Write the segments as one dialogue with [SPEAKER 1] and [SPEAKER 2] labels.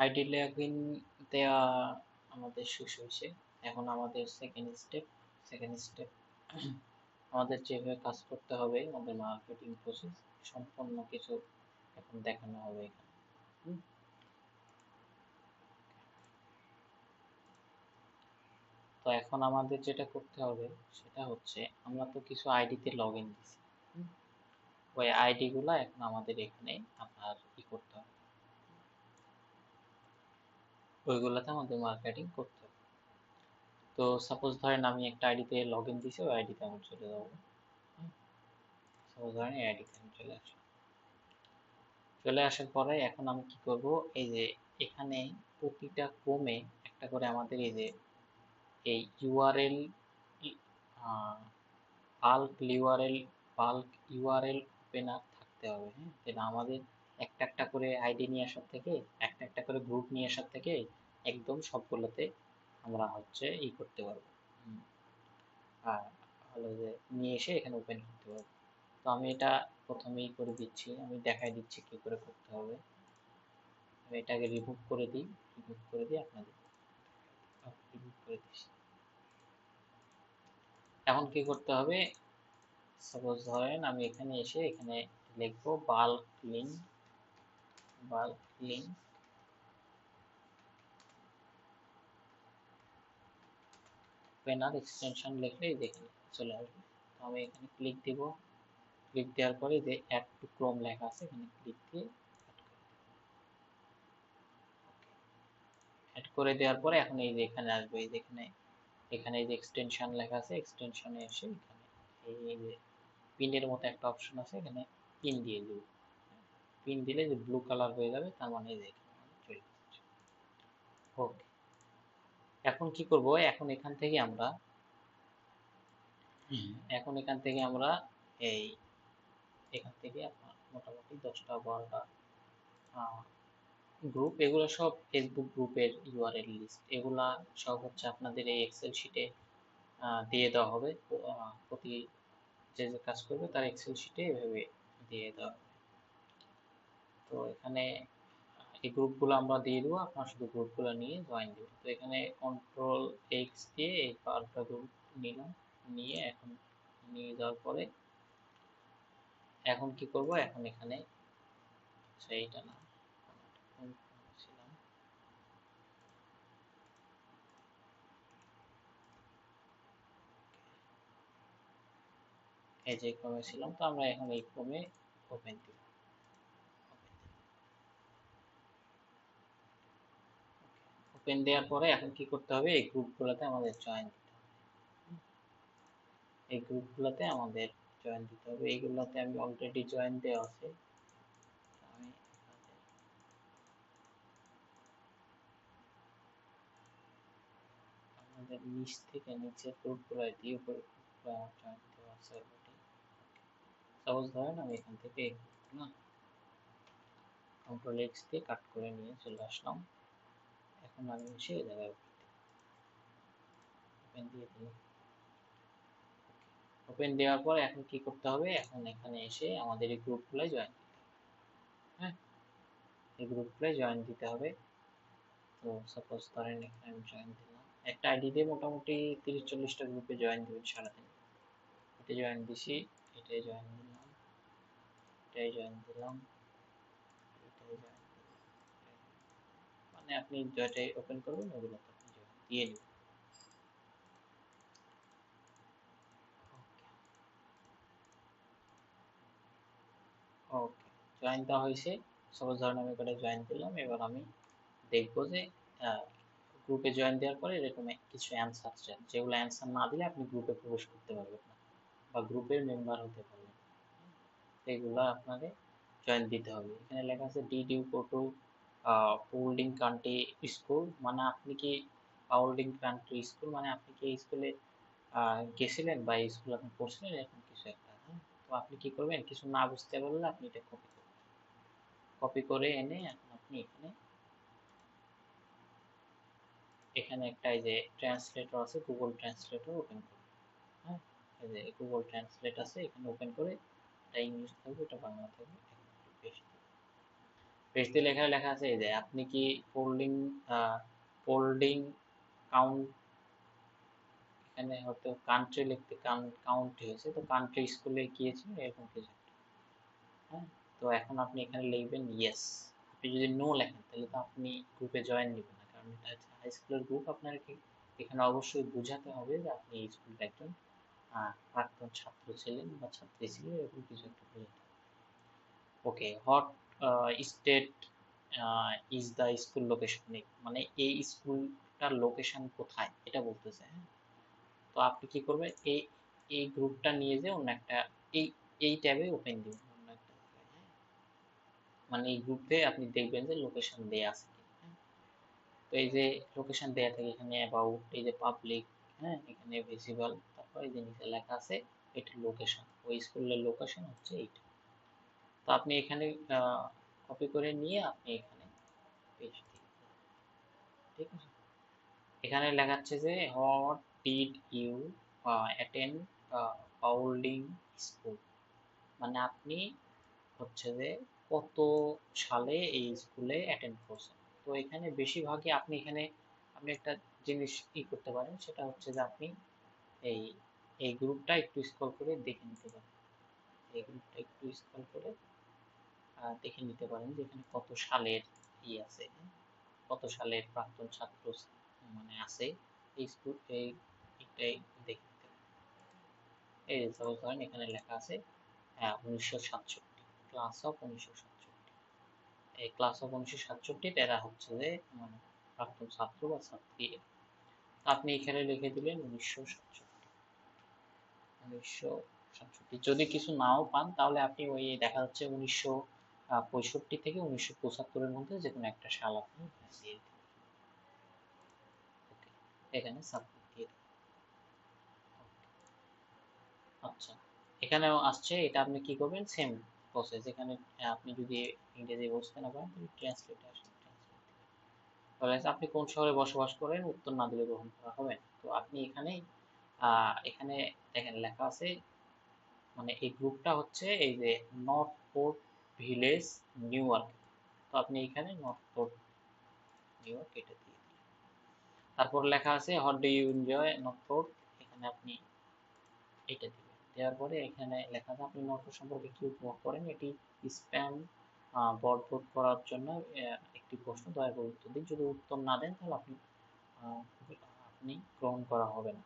[SPEAKER 1] ID login দেওয়া আমাদের শেষ হয়েছে। এখন আমাদের সেকেন্ড স্টেপ আমাদের যেভাবে কাজ করতে হবে, আমাদের মার্কেটিং প্রসেস সম্পূর্ণ কিছু এখন দেখানো হবে এখানে। হুম। তো এখন আমাদের যেটা করতে হবে সেটা হচ্ছে, আমরা তো কিছু আইডিতে লগ ইন দিছি। হুম। ওই আইডি গুলা এখন আমাদের এখানে আপনার করতে হবে, ওইগুলাতে আমাদের মার্কেটিং করতে হবে। তো সাপোজ ধরেন আমি একটা আইডিতে লগ ইন দিছি, ওই আইডিতে আমি চলে যাবো। সাপোজ ধরেন এই আইডিতে আমি চলে আসলাম। চলে আসার পরে এখন আমি কি করব, এই যে এখানে প্রতিটা ক্রমে একটা করে আমাদের এই যে এই URL, bulk URL bulk URL opener থাকতে হবে। হ্যাঁ, যেটা আমাদের একটা একটা করে আইডি নিয়ে আসার থেকে, একটা একটা করে গ্রুপ নিয়ে আসার থেকে একদম সবগুলোতে আমরা হচ্ছে করতে পারবো। হুম, আর হলো যে নিয়ে এসে এখানে ওপেন করতে পারবো। তো আমি এটা প্রথমেই করে দিচ্ছি, আমি দেখাই দিচ্ছি কি করে করতে হবে। আমি এটাকে রিমুভ করে দিই আপনাদের, রিমুভ করে দিচ্ছি। এখন কি করতে হবে, সাপোজ ধরেন আমি এখানে এসে এখানে লিখবো বাল্ক লিঙ্ক ওপেনার এক্সটেনশন লিখলে দেখে চলে আসবে। তো আমি এখানে ক্লিক দিব, ক্লিক দেওয়ার পরে যে অ্যাড টু ক্রোম লেখা আছে এখানে ক্লিক দিয়ে অ্যাড করে দেওয়ার পরে এখন এই যে এখানে আসবে, এই যে এখানে এখানে এই যে এক্সটেনশন লেখা আছে, এক্সটেনশনে এসে এখানে এই যে পিনের মতো একটা অপশন আছে, এখানে পিন দিয়ে দিব। পিন দিলে যে ব্লু কালার হয়ে যাবে, তার মানে এই যে এখানে চলে যাচ্ছে। ওকে, এখন কি করব, এখন এখান থেকে আমরা এই এখান থেকে আপনার মোটামুটি 10টা 12টা গ্রুপ, এগুলো সব ফেসবুক গ্রুপের ইউআরএল লিস্ট, এগুলা সব হচ্ছে আপনাদের এই এক্সেল শিটে দিয়ে দেওয়া হবে। প্রতি যে যে কাজ করবে তার এক্সেল শিটে এভাবে দিয়ে দেওয়া হবে। তো এখানে এই গ্রুপগুলো আমরা দিয়ে দেবো, আপনার শুধু গ্রুপগুলো নিয়ে জয়েন দেবেন। তো এখানে কন্ট্রোল এক্স দিয়ে এই 12টা গ্রুপ নিলাম, নিয়ে এখন নিয়ে যাওয়ার পরে এখন কি করব, এখন এখানে সেইটা না, ছিলাম এই যে ক্রমে ছিলাম, তো আমরা এখন এই ক্রমে ওপেন দিব। ওপেন দেওয়ার পরে এখন কি করতে হবে, এই গ্রুপগুলোতে আমাদের জয়েন দিতে হবে। এই গ্রুপগুলোতে আমাদের জয়েন দিতে হবে, এইগুলোতে আমি অলরেডি জয়েন দেওয়া আছে। আমি আমাদের নিচ থেকে নিচের গ্রুপগুলো দিয়ে উপরে গ্রুপগুলো আমার জয়েন দেওয়া আছে অলরেডি। সাপোজ ধরেন আমি এখান থেকে এই গ্রুপটা না কন্ট্রোল এক্স দিয়ে কাট করে নিয়ে চলে আসলাম। এখন আমি এসে এই জায়গায় ওপেন দিয়ে দিলাম। ওপেন দেওয়ার পর এখন কি করতে হবে, এখন এখানে এসে আমাদের এই গ্রুপগুলোয় জয়েন দিতে হবে। হ্যাঁ, এই গ্রুপগুলোয় জয়েন দিতে হবে। তো সাপোজ ধরেন এখানে আমি জয়েন দিলাম, একটা আইডি দিয়ে মোটামুটি 30-40টা গ্রুপে জয়েন দিবেন সারাদিন। এটা জয়েন দিছি, এটাই জয়েন দিলাম, এটাই জয়েন দিলাম, এটাই জয়েন দিলাম, মানে আপনি যেটাই ওপেন করবেন ওগুলোতে আপনি জয়েন দিয়ে নেবেন। ওকে, জয়েন দেওয়া হয়েছে। সাপোজ ধরেন আমি করে জয়েন দিলাম, এবার আমি দেখবো যে গ্রুপে জয়েন দেওয়ার পরে এরকম কিছু অ্যান্সার চান, যেগুলো অ্যান্সার না দিলে আপনি গ্রুপে প্রবেশ করতে পারবেন না বা গ্রুপের মেম্বার হতে পারবেন না। এগুলো আপনাকে জয়েন দিতে হবে। এখানে লেখা আছে did you go to holding country school, মানে আপনি কি হোল্ডিং কান্ট্রি স্কুল মানে আপনি কি এই স্কুলে গেছিলেন বা এই স্কুলে আপনি পড়ছিলেন, এরকম কিছু একটা। হ্যাঁ, তো আপনি কি করবেন, কিছু না বুঝতে পারলে আপনি এটা কপি করবেন, কপি করে এনে এখন আপনি এখানে এখানে একটা এই যে ট্রান্সলেটর আছে, গুগল ট্রান্সলেটর ওপেন করুন। হ্যাঁ, এই যে গুগল ট্রান্সলেট আছে, এখানে ওপেন করে এটা ইংলিশ থাকবে, এটা বাংলা থাকবে, এখানে একটু পেস্ট পেজটি লেখা লেখা আছে এই যে আপনি কি ফোল্ডিং ফোল্ডিং কাউন্ট, এখানে হয়তো কান্ট্রি লিখতে কাউন্ট হয়েছে, তো কান্ট্রি স্কুলে গিয়েছে এরকম কিছু একটা। হ্যাঁ, তো এখন আপনি এখানে লিখবেন ইয়েস। আপনি যদি নো লেখেন তাহলে তো আপনি গ্রুপে জয়েন নেবেন না, কারণ এটা হচ্ছে হাই স্কুলের গ্রুপ। আপনাকে এখানে অবশ্যই বোঝাতে হবে যে আপনি এই স্কুলের একজন প্রাক্তন ছাত্র ছিলেন বা ছাত্রী ছিলেন, এরকম কিছু একটা বোঝাতে হবে। Okay, what state is the school location, মানে এই স্কুলটার লোকেশন কোথায় এটা বলতেছে। হ্যাঁ, তো আপনি কি করবেন, এই এই গ্রুপটা নিয়ে যে অন্য একটা, এই এই ট্যাবে ওপেন দিবেন অন্য একটা। হ্যাঁ, মানে এই গ্রুপে আপনি দেখবেন যে লোকেশন দেয়া আছে কিনা। হ্যাঁ, তো এই যে লোকেশন দেয়া থাকে এখানে অ্যাবাউট, এই যে পাবলিক, হ্যাঁ এখানে ভিজিবল, তারপর এই যে নিচে লেখা আছে এটা লোকেশন, ওই স্কুলের লোকেশন হচ্ছে এইটা। তো আপনি এখানে কপি করে নিয়ে আপনি এখানে পেস্ট দিন, ঠিক আছে। এখানে লেখা আছে যে what did you attend polling school, মানে আপনি হচ্ছে যে কত সালে এই স্কুলে অ্যাটেন্ড করছেন। তো এখানে বেশিরভাগই আপনি এখানে আপনি একটা জিনিস কি করতে পারেন, সেটা হচ্ছে যে আপনি এই এই গ্রুপটা একটু স্ক্রল করে দেখে নিতে পারেন। এই গ্রুপটা একটু স্ক্রল করে দেখে নিতে পারেন যে এখানে কত সালের আছে, হ্যাঁ? কত সালের প্রাক্তন ছাত্র মানে আছে এই স্কুল, এইটাই দেখে নিতে পারেন। এই যে ধরেন এখানে লেখা আছে 1967, ক্লাস অফ 1967। এই ক্লাস অফ 1967 এরা হচ্ছে যে মানে প্রাক্তন ছাত্র বা ছাত্রী। আপনি এখানে লিখে দিলেন 1967। যদি কিছু নাও পান তাহলে আপনি ওই দেখা যাচ্ছে 1965 থেকে 1975-এর মধ্যে যে কোনো একটা সাল আপনি দিয়ে দিতে পারেন। ওকে, এখানে সাবমিট দিয়ে দিন। আচ্ছা, এখানেও আসছে, এটা আপনি কি করবেন, সেম প্রসেস। এখানে আপনি যদি ইংরেজি বুঝতে না পারেন তাহলে ট্রান্সলেটে আসেন, তাহলে আপনি কোন শহরে বসবাস করেন উত্তর না দিলে গ্রহণ করা হবে না। তো আপনি এখানে এখানে দেখেন লেখা আছে, মানে এই গ্রুপটা হচ্ছে এই যে north port village new York. তো আপনি এখানে নর্থ পোর্ট নিউ ইয়র্ক এটা দিয়ে দিলেন। তারপর লেখা আছে what do you enjoy north port, এখানে আপনি এটা দিবেন। দেওয়ার পরে এখানে লেখা আছে আপনি নর্থ পোর্ট সম্পর্কে কি উপভোগ করেন। এটি স্প্যাম বরবাদ করার জন্য একটি প্রশ্ন, দয়া করে উত্তর দিন। যদি উত্তর না দেন তাহলে আহ, আপনি গ্রহণ করা হবে না।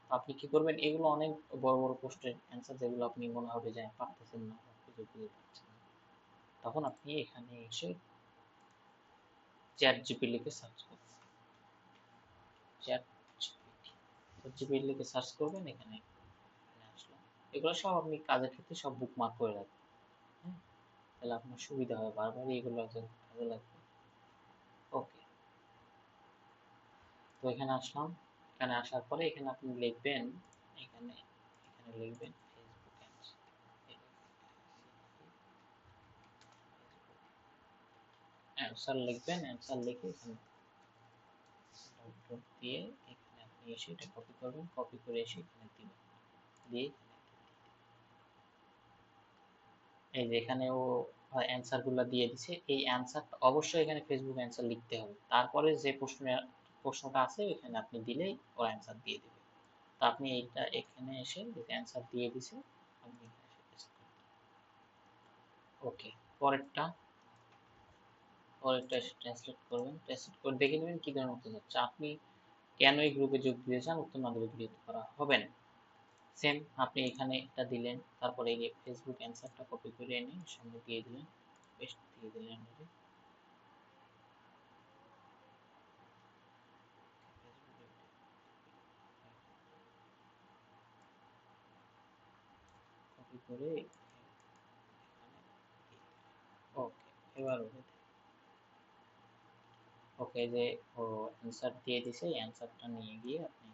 [SPEAKER 1] আপনি কি করবেন, এগুলো অনেক বড় বড় প্রশ্নের অ্যান্সার যেগুলো আপনি মনে হবে যে পারতেছেন না বা খুঁজে পাচ্ছেন না, তখন আপনি এখানে এসে চ্যাট জিপি লিখে সার্চ করবেন। চ্যাট জিপি লিখে সার্চ করবেন, এখানে আসলো। এগুলো সব আপনি কাজের ক্ষেত্রে সব বুকমার্ক করে রাখবেন। হ্যাঁ, তাহলে আপনার সুবিধা হবে, বারবার এগুলো কাজে লাগবে। ওকে, তো এখানে আসলাম। এখানে আসার পরে এখানে আপনি লিখবেন, এখানে এখানে লিখবেন ফেসবুক অ্যান্সার লিখবেন। অ্যান্সার লিখে এখানে ডট দিয়ে এখানে আপনি এসে এটা কপি করবেন, কপি করে এসে এখানে দিবেন, দিয়ে এই যে এখানে ও অ্যান্সার গুলো দিয়ে দিছে। এই অ্যান্সারটা অবশ্যই এখানে ফেসবুক অ্যান্সার লিখতে হবে, তারপরে যে প্রশ্নটা আছে এখানে আপনি দিলেই ও অ্যান্সার দিয়ে দিবে। তো আপনি এইটা এখানে এসে অ্যান্সার দিয়ে দিছে, আপনি এখানে এসে paste করে দিন। ওকে, পরেরটা পরেরটা এসে ট্রান্সলেট করবেন। ট্রান্সলেট করে দেখে নেবেন কি ধরনের উত্তর যাচ্ছে। আপনি কেন এই গ্রুপে যোগ দিতে চান, উত্তর না দিলে বিরক্ত করা হবে না। সেম আপনি এখানে এটা দিলেন, তারপরে এই যে ফেসবুক অ্যান্সারটা কপি করে এনে সামনে দিয়ে দিলেন, পেস্ট দিয়ে দিলেন। কপি করে ওকে, এবার ওকে যে ও অ্যান্সার দিয়ে দিছে, এই অ্যান্সারটা নিয়ে গিয়ে আপনি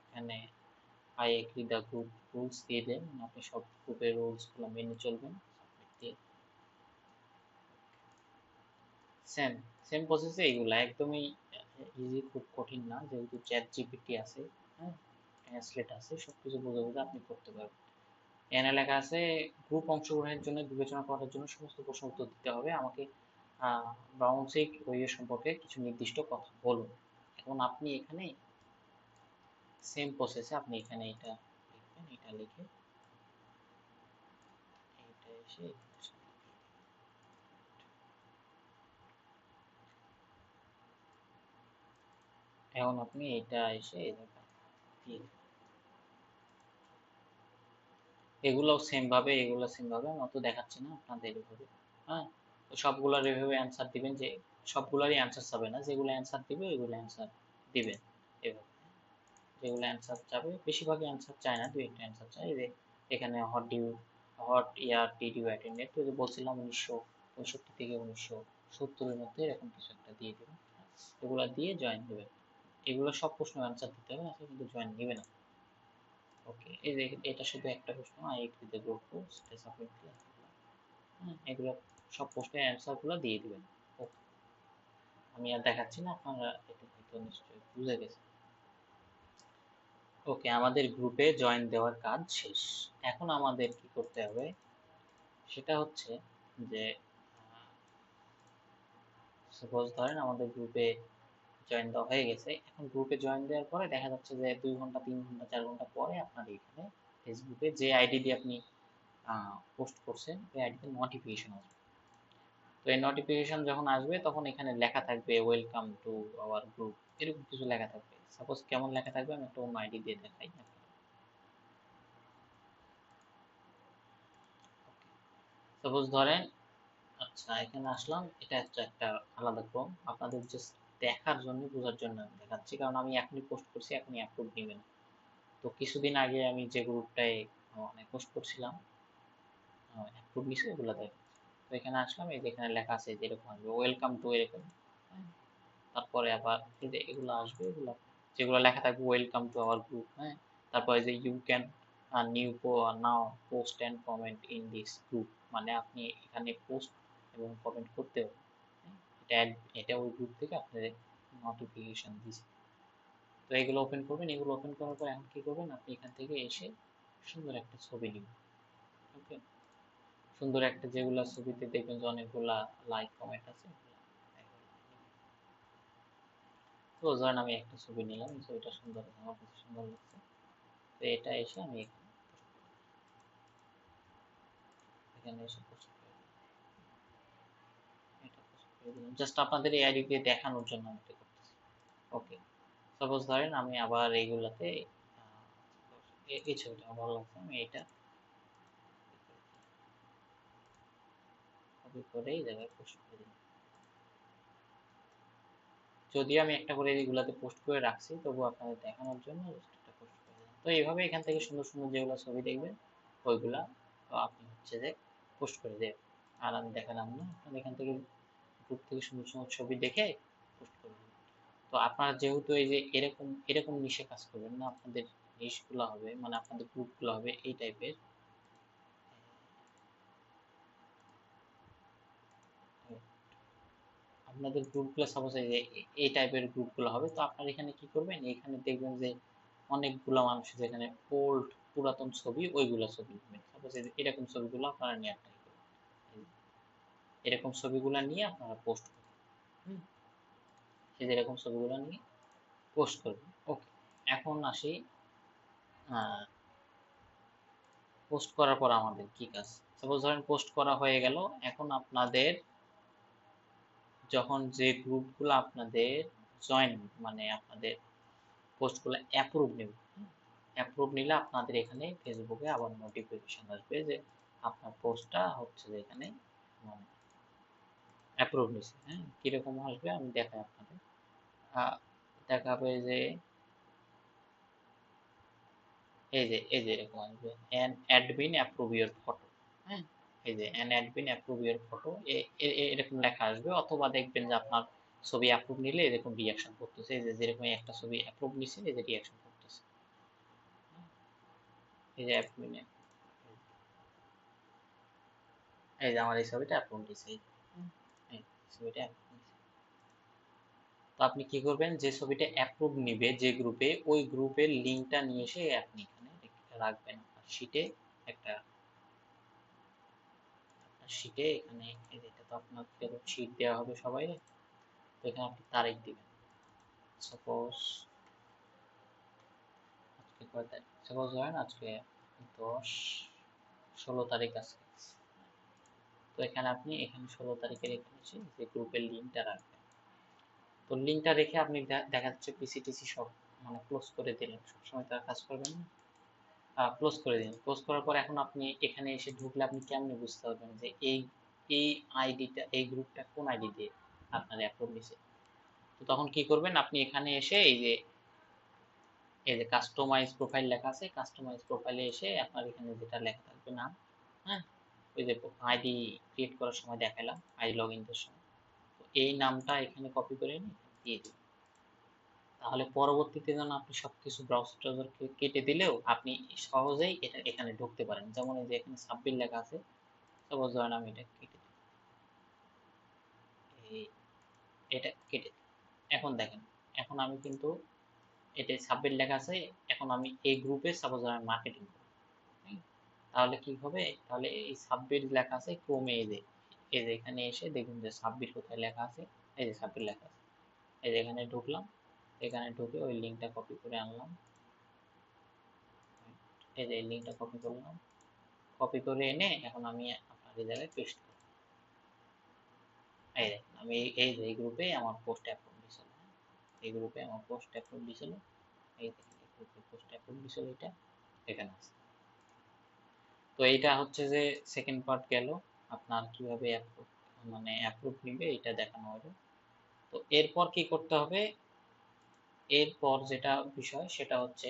[SPEAKER 1] এখানে I agree the group rules দিয়ে দেন, আপনি সব গ্রুপের রুলসগুলো মেনে চলবেন, সাবমিট দিয়ে সেম সেম প্রসেসে। এইগুলা একদমই ইজি, খুব কঠিন না, যেহেতু চ্যাট জিপিটি আছে। হ্যাঁ, ট্রান্সলেট আছে, সবকিছু বুঝে বুঝে আপনি করতে পারবেন। এখানে লেখা আছে গ্রুপ অংশগ্রহণের জন্য বিবেচনা করার জন্য সমস্ত প্রশ্ন উত্তর দিতে হবে। আমাকে ব্রাউনসিক ওয়ে সম্পর্কে কিছু নির্দিষ্ট কথা বলুন। এখন আপনি এখানে সেম প্রসেসে আপনি এখানে এটা লিখবেন, এটা লিখে এটা এসে এখন আপনি এটা এসে এই জায়গায় দিয়ে এগুলো সেম ভাবে আমি অত দেখাচ্ছি না আপনাদের এভাবে। হ্যাঁ, তো সবগুলোর এভাবে অ্যান্সার দিবেন, যে সবগুলোরই অ্যান্সার চাবে না, যেগুলো অ্যান্সার দিবে ওইগুলো অ্যান্সার দিবেন এভাবে। যেগুলো অ্যান্সার চাবে, বেশিরভাগই অ্যান্সার চায় না, দুই একটা অ্যান্সার চায়। যে এখানে what year did you attended, তো যে বলছিলাম 1965 থেকে 1970-এর মধ্যে এরকম কিছু একটা দিয়ে দেবেন। এগুলো দিয়ে জয়েন দেবেন। এগুলো সব প্রশ্ন অ্যান্সার দিতে হবে, আজকে কিন্তু জয়েন নেবে না। ওকে, এই যে এটা শুধু একটা প্রশ্ন, I agree the group stage of interest, এগুলো সব প্রশ্নের অ্যান্সার গুলো দিয়ে দিবেন। ওকে, আমি আর দেখাচ্ছি না, আপনারা এটা হয়তো নিশ্চয়ই বুঝে গেছেন। ওকে, আমাদের গ্রুপে জয়েন দেওয়ার কাজ শেষ। এখন আমাদের কি করতে হবে সেটা হচ্ছে যে সাপোজ ধরেন আমাদের গ্রুপে জয়েন দেওয়া হয়ে গেছে। এখন গ্রুপে জয়েন দেওয়ার পরে দেখা যাচ্ছে যে 2 ঘন্টা 3 ঘন্টা 4 ঘন্টা পরে আপনার এখানে ফেসবুকে যে আইডি দিয়ে আপনি পোস্ট করছেন ওই আইডিতে নোটিফিকেশন আসবে। তো এই নোটিফিকেশন যখন আসবে তখন এখানে লেখা থাকবে ওয়েলকাম টু আওয়ার গ্রুপ, এরকম কিছু লেখা থাকবে। সাপোজ কেমন লেখা থাকবে আমি একটা অন্য আইডি দিয়ে দেখাই। সাপোজ ধরেন, আচ্ছা এখানে আসলাম, এটা হচ্ছে একটা আলাদা ক্রম, আপনাদের জাস্ট দেখার জন্য বোঝার জন্য আমি দেখাচ্ছি, কারণ আমি এখনই পোস্ট করছি, এখনই অ্যাপ্রুভ নেবে না। তো কিছুদিন আগে আমি যে গ্রুপটায় মানে পোস্ট করছিলাম অ্যাপ্রুভ নিছে, ওগুলো দেখাচ্ছি। তো এখানে আসলাম, এই যে এখানে লেখা আছে যে এরকম আসবে ওয়েলকাম টু এরকম। হ্যাঁ, তারপরে আবার এই যে এগুলো আসবে, এগুলো যেগুলো লেখা থাকবে ওয়েলকাম টু আওয়ার গ্রুপ। হ্যাঁ, তারপরে যে you can now post and comment in this group, মানে আপনি এখানে পোস্ট এবং কমেন্ট করতে হবে। হ্যাঁ, এটা ওই গ্রুপ থেকে আপনাদের নোটিফিকেশন দিছে। তো এগুলো ওপেন করবেন, এগুলো ওপেন করার পর এখন কি করবেন, আপনি এখান থেকে এসে সুন্দর একটা ছবি নেবেন। ওকে, সুন্দর একটা, যেগুলা ছবিতে দেখবেন যে অনেকগুলা লাইক কমেন্ট আছে, তো ধরেন আমি একটা ছবি নিলাম, এই ছবিটা সুন্দর, আমার কাছে সুন্দর লাগছে। তো এটা এসে আমি এখানে এসে পোস্ট করে দিলাম। এটা পোস্ট করে দিলাম জাস্ট আপনাদের এই আইডি দিয়ে দেখানোর জন্য আমি এটা করতেছি। ওকে, সাপোজ ধরেন আমি আবার এইগুলাতে এই ছবিটা আমার ভালো লাগছে, আমি এটা কপি করে এই জায়গায় পোস্ট করে দিলাম। যদিও আমি একটা করে এইগুলাতে পোস্ট করে রাখছি, তবু আপনাদের দেখানোর জন্য জাস্ট একটা পোস্ট করে দিলাম। তো এইভাবে এখান থেকে সুন্দর সুন্দর যেগুলো ছবি দেখবেন ওইগুলা তো আপনি হচ্ছে যে পোস্ট করে দেবেন। আর আমি দেখালাম না, আপনারা এখান থেকে গ্রুপ থেকে সুন্দর সুন্দর ছবি দেখে পোস্ট করে দেবেন। তো আপনারা যেহেতু এই যে এরকম এরকম নিশে কাজ করবেন না, আপনাদের নিশগুলো হবে মানে আপনাদের গ্রুপগুলো হবে এই টাইপের। আপনাদের গ্রুপগুলো সাপোজ এই যে এই টাইপের গ্রুপগুলো হবে, তো আপনারা এখানে কি করবেন, এখানে দেখবেন যে অনেকগুলা মানুষ যেখানে ওল্ড পুরাতন ছবি, ওইগুলা ছবি নেবেন। সাপোজ এরকম ছবিগুলো আপনারা নিয়ে ট্রাই করবেন, এরকম ছবিগুলো নিয়ে আপনারা পোস্ট করবেন। হুম, এই যে এরকম ছবিগুলো নিয়ে পোস্ট করবেন। ওকে, এখন আসি পোস্ট করার পর আমাদের কি কাজ। সাপোজ ধরেন পোস্ট করা হয়ে গেল, এখন আপনাদের যখন যে গ্রুপগুলো আপনাদের জয়েন মানে আপনাদের পোস্টগুলো অ্যাপ্রুভ নেবে, অ্যাপ্রুভ নিলে আপনাদের এখানে ফেসবুকে আবার নোটিফিকেশন আসবে যে আপনার পোস্টটা হচ্ছে যে এখানে মানে অ্যাপ্রুভ নিছে। হ্যাঁ, কিরকম আসবে আমি দেখাই আপনাদের। দেখাবে যে এই যে এরকম আসবে an admin approve your photo. হ্যাঁ, এই যে an admin approve your photo, এরকম লেখা আসবে। অথবা দেখবেন যে আপনার ছবি অ্যাপ্রুভ নিলে এরকম রিয়াকশন করতেছে, এই যে যেরকম একটা ছবি অ্যাপ্রুভ নিছে এই যে রিয়াকশন করতেছে। এই যে অ্যাডমিন, এই যে আমার এই ছবিটা অ্যাপ্রুভ দিছে, এই ছবিটা অ্যাপ্রুভ দিছে। তো আপনি কি করবেন, যে ছবিটা অ্যাপ্রুভ নিবে যে গ্রুপে, ওই গ্রুপের লিঙ্কটা নিয়ে এসে আপনি এখানে রাখবেন আপনার শিটে। একটা শিটে এখানে এটা তো আপনার শিট দেওয়া হবে সবাই, তো এখানে আপনি তারিখ দিবেন। সাপোজ আজকে কয় তারিখ, সাপোজ ধরেন আজকে 16 তারিখ আজকে। তো এখানে আপনি এখানে 16 তারিখের এখানে যে গ্রুপের লিঙ্কটা রাখবেন। তো লিঙ্কটা রেখে আপনি দেখা যাচ্ছে পিসিটিসি সব মানে ক্লোজ করে দিলেন, সবসময় তার কাজ করবেন না, ক্লোজ করে দিন। ক্লোজ করার পর এখন আপনি এখানে এসে ঢুকলে আপনি কেমনে বুঝতে পারবেন যে এই এই আইডিটা, এই গ্রুপটা কোন আইডি দিয়ে আপনার অ্যাপ্রুভ দিছে। তো তখন কি করবেন, আপনি এখানে এসে এই যে কাস্টমাইজ প্রোফাইল লেখা আছে, কাস্টমাইজ প্রোফাইলে এসে আপনার এখানে যেটা লেখা থাকবে নাম, হ্যাঁ, ওই যে আইডি ক্রিয়েট করার সময় দেখালাম, আইডি লগ ইন করার সময়, তো এই নামটা এখানে কপি করে নিয়ে দিয়ে দিন। তাহলে পরবর্তীতে যেন আপনি সবকিছু ব্রাউজার ট্রাউজার কেটে দিলেও আপনি সহজেই এটা এখানে ঢুকতে পারেন। যেমন এই যে এখানে সাবমিট লেখা আছে, সাপোজ ধরেন আমি এটা কেটে দিই, এটা কেটে দিই। এখন দেখেন, এখন আমি কিন্তু এটা সাবমিট লেখা আছে, এখন আমি এই গ্রুপে সাপোজ আমি মার্কেটিং করি, তাহলে কি হবে, তাহলে এই সাবমিট লেখা আছে ক্রমে, এই যে এখানে এসে দেখুন যে সাবমিট কোথায় লেখা আছে, এই যে সাবমিট লেখা আছে, এই যে এখানে ঢুকলাম, এখানে ঢুকে ওই লিঙ্কটা কপি করে আনলাম, এই যে লিঙ্কটা কপি করলাম, কপি করে এনে এখন আমি আপনার এই জায়গায় পেস্ট করব। এই দেখেন আমি এই গ্রুপে আমার পোস্ট অ্যাপ্রুভ দিছিল, এই গ্রুপে আমার পোস্ট অ্যাপ্রুভ দিছিল, এই দেখেন এই গ্রুপে পোস্ট অ্যাপ্রুভ দিছিল, এটা এখানে আছে। তো এইটা হচ্ছে যে সেকেন্ড পার্ট গেল, আপনার কিভাবে মানে অ্যাপ্রুভ নিবে এটা দেখানো হলো। তো এরপর কি করতে হবে, এরপর যেটা বিষয় সেটা হচ্ছে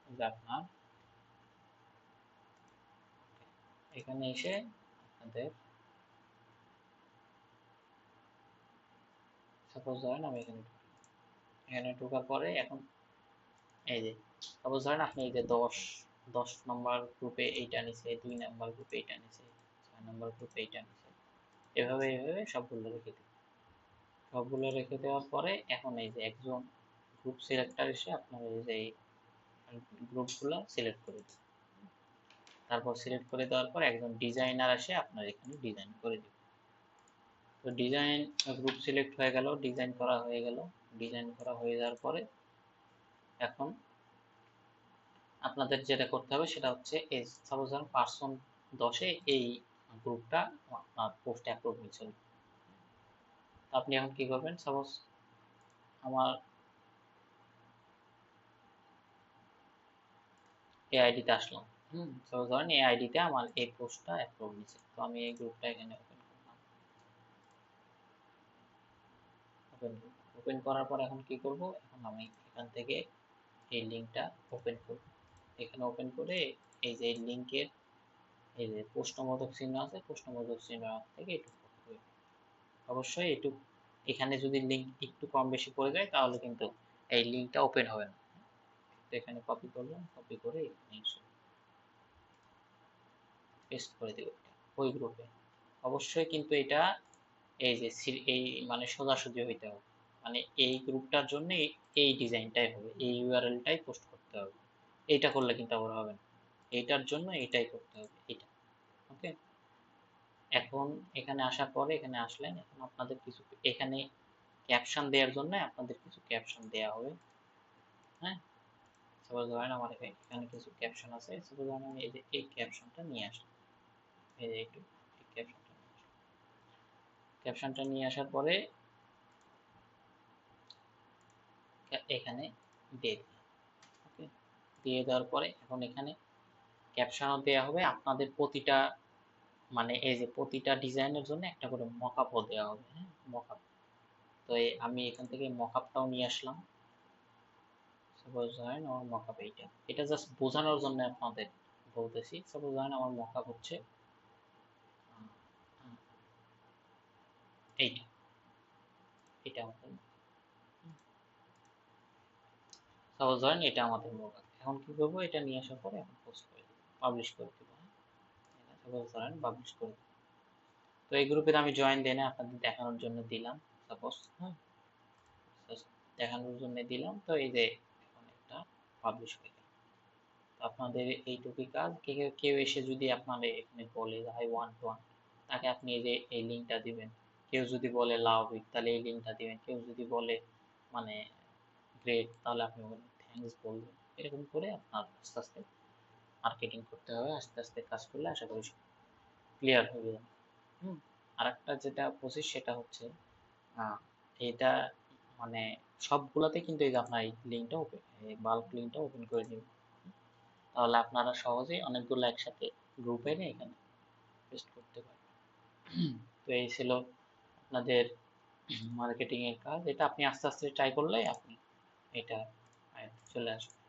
[SPEAKER 1] যে আপনার এখানে এসে আপনাদের সাপোজ ধরেন আমি এখানে ঢোকার পরে এখন এই যে সাপোজ ধরেন আপনি এই যে 10 নম্বর গ্রুপে এইটা নিছে, 2 নম্বর গ্রুপে এইটা নিছে, 6 নম্বর গ্রুপে এইটা নিছে, এভাবে এভাবে সবগুলো রেখে দিন। সবগুলো রেখে দেওয়ার পরে এখন এই যে একজন গ্রুপ সিলেক্টর এসে আপনার এই যে গ্রুপগুলো সিলেক্ট করে দিন। তারপর সিলেক্ট করে দেওয়ার পর একজন ডিজাইনার এসে আপনার এখানে ডিজাইন করে দিবে। তো ডিজাইন গ্রুপ সিলেক্ট হয়ে গেল, ডিজাইন করা হয়ে গেল, ডিজাইন করা হয়ে যাওয়ার পরে এখন আপনাদের যেটা করতে হবে সেটা হচ্ছে এই সাপোজ ধরুন পার্সন 10-এ এই গ্রুপটা আপনার পোস্ট অ্যাপ্রুভ হয়েছিল। আপনি এখন কি করবেন, সাপোজ আমার এই আইডিতে আসলাম, সাপোজ ধরেন এই আইডিতে আমার এই পোস্টটা অ্যাপ্রুভ হয়েছে, তো আমি এই গ্রুপটা এখানে ওপেন করলাম, ওপেন করার পর এখন কি করব, এখন আমি এখান থেকে এই লিঙ্কটা ওপেন করব, এখানে ওপেন করে এই যে লিঙ্কের এই যে প্রশ্নবোধক চিহ্ন আছে, প্রশ্নবোধক চিহ্ন থেকে একটু অবশ্যই একটু এখানে যদি লিঙ্ক একটু কম বেশি পড়ে যায় তাহলে কিন্তু এই লিঙ্কটা ওপেন হবে না। তো এখানে কপি করলাম, কপি করে এখানে পেস্ট করে দেব ওই গ্রুপে। অবশ্যই কিন্তু এটা এই যে এই মানে সোজাসুজি হইতে হবে, মানে এই গ্রুপটার জন্য এই ডিজাইনটাই হবে, এই ইউআরএলটাই পোস্ট করতে হবে, এইটা করলে কিন্তু আবার হবে না, এইটার জন্য এটাই করতে হবে, এটা ওকে। এখন এখানে আসার পরে এখানে আসলেন, এখন আপনাদের কিছু এখানে ক্যাপশন দেওয়ার জন্য আপনাদের কিছু ক্যাপশন দেওয়া হবে, হ্যাঁ। সাপোজ ধরেন আমার এখানে কিছু ক্যাপশন আছে, সাপোজ ধরেন আমি এই যে এই ক্যাপশনটা নিয়ে আসলাম, এই যে একটু এই ক্যাপশনটা নিয়ে আসার পরে এখানে দিয়ে দিলাম, ওকে। দিয়ে দেওয়ার পরে এখন এখানে ক্যাপশনও দেওয়া হবে, আপনাদের প্রতিটা মানে এই যে প্রতিটা ডিজাইনের জন্য একটা করে মকআপও দেওয়া হবে, হ্যাঁ, মকআপ। তো আমি এখান থেকে মকআপটাও নিয়ে আসলাম, সাপোজ ধরেন আমার মকআপ এটা জাস্ট বোঝানোর জন্য আপনাদের বলতেছি। সাপোজ ধরেন আমার মকআপ হচ্ছে এইটা, এটা আমাদের সাপোজ ধরেন এটা আমাদের মকআপ। এখন কি করবো, এটা নিয়ে আসার পরে এখন পোস্ট করে দেবো, পাবলিশ করে দেবো, সাপোজ ধরেন পাবলিশ করে দেবো। তো এই গ্রুপে আমি জয়েন দেই না, আপনাদের দেখানোর জন্য দিলাম, সাপোজ, হ্যাঁ, জাস্ট দেখানোর জন্য দিলাম। তো এই যে এখন একটা পাবলিশ হয়ে গেল। তো আপনাদের এইটুকুই কাজ। কেউ এসে যদি আপনার এখানে বলে যে আই ওয়ান্ট ওয়ান, তাকে আপনি এই যে এই লিঙ্কটা দিবেন। কেউ যদি বলে লাভ ইট, তাহলে এই লিঙ্কটা দিবেন। কেউ যদি বলে মানে গ্রেট, তাহলে আপনি বলবেন থ্যাঙ্কস বলবেন। এরকম করে আপনার আস্তে আস্তে মার্কেটিং করতে হবে। আস্তে আস্তে কাজ করলে আশা করি ক্লিয়ার হয়ে যাবে। হুম। আরেকটা যেটা প্রসেস সেটা হচ্ছে এটা মানে সবগুলাতে কিন্তু এই যে আপনার এই লিঙ্কটা ওপেন, এই বাল্ক লিঙ্কটা ওপেন করে নিন। তাহলে আপনারা সহজেই অনেকগুলো একসাথে গ্রুপ এনে এখানে পেস্ট করতে পারবেন। তো এই ছিল আপনাদের মার্কেটিং এর কাজ। এটা আপনি আস্তে আস্তে ট্রাই করলে আপনি এটা আয়ত্তে চলে আসবে।